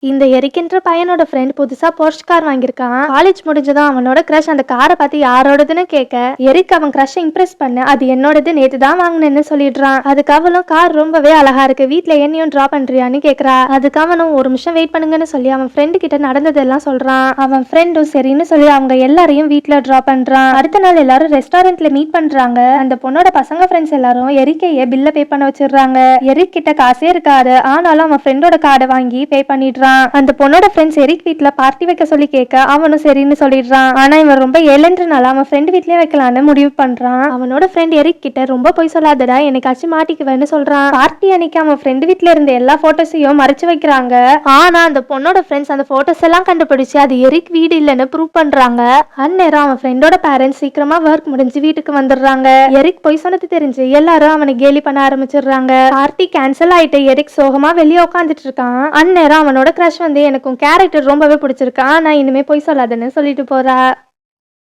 இந்த எரிக்கின்ற பையனோட ஃப்ரெண்ட் புதுசா போர்ஷ் கார் வாங்கியிருக்கான். காலேஜ் முடிஞ்சதும் அவனோட கிரஷ் அந்த காரை பார்த்து யாரோடதுன்னு கேட்க, எரிக் அவன் கிரஷ் இம்ப்ரெஸ் பண்ண அது என்னோடது நேத்து தான் வாங்கினேன்னு சொல்லிடுறான். அதுக்கு அவளும் கார் ரொம்பவே அழகா இருக்கு, வீட்டுல என்னையும் டிரா பண்றியான்னு கேக்குறா. அதுக்கு அவனும் ஒரு நிமிஷம் வெயிட் பண்ணுங்கன்னு சொல்லி அவன் ஃப்ரெண்டு கிட்ட நடந்ததெல்லாம் சொல்றான். அவன் ஃப்ரெண்டும் சரின்னு சொல்லி அவங்க எல்லாரையும் வீட்டுல டிரா பண்றான். அடுத்த நாள் எல்லாரும் ரெஸ்டாரண்ட்ல மீட் பண்றாங்க. அந்த பொண்ணோட பசங்க ஃப்ரெண்ட்ஸ் எல்லாரும் எரிக்கைய பில்ல பே பண்ண வச்சிடுறாங்க. எரிக் கிட்ட காசே இருக்காது, ஆனாலும் அவன் ஃப்ரெண்டோட கார்டை வாங்கி பே பண்ணிடுறான். அந்த பொண்ணோட ஃப்ரெண்ட்ஸ் எரிக் வீட்ல பார்ட்டி வைக்க சொல்லி கேட்க அவனும் சரின்னு சொல்லிடுறான். ஆனா இவன் ரொம்ப ஏழன்றனால அவன் ஃப்ரெண்ட் வீட்லயே வைக்கலான்னு முடிவு பண்றான். அவனோட ஃப்ரெண்ட் எரிக் கிட்ட ரொம்ப போய் சொல்லாதடா, எனக்காச்சும் மாட்டிக்குவேன்னு சொல்றான். பார்ட்டி அன்னைக்கு அவன் ஃப்ரெண்ட் வீட்ல இருந்த எல்லா போட்டோஸையும் மறைச்சு வைக்கிறாங்க. ஆனா அந்த பொண்ணோட ஃப்ரெண்ட்ஸ் அந்த போட்டோஸ் எல்லாம் கண்டுபிடிச்சு அது எரிக் வீடு இல்லைன்னு ப்ரூவ் பண்றாங்க. அந்நேரம் அவன் ஃப்ரெண்டோட பேரண்ட்ஸ் சீக்கிரமா ஒர்க் முடிஞ்சு வீட்டுக்கு வந்துடுறாங்க. எரிக் போய் சொன்னது தெரிஞ்சு எல்லாரும் அவனை கேலி பண்ண ஆரம்பிச்சிடுறாங்க. பார்ட்டி கேன்சல் ஆயிட்டு எரிக் சோகமா வெளியே உட்காந்துட்டு இருக்கான். அந்நேரம் அவனோட கிரஷ் வந்து எனக்கும் கேரக்டர் ரொம்பவே பிடிச்சிருக்கு, ஆனா இனிமே போய் சொல்லாதன்னு சொல்லிட்டு போறா.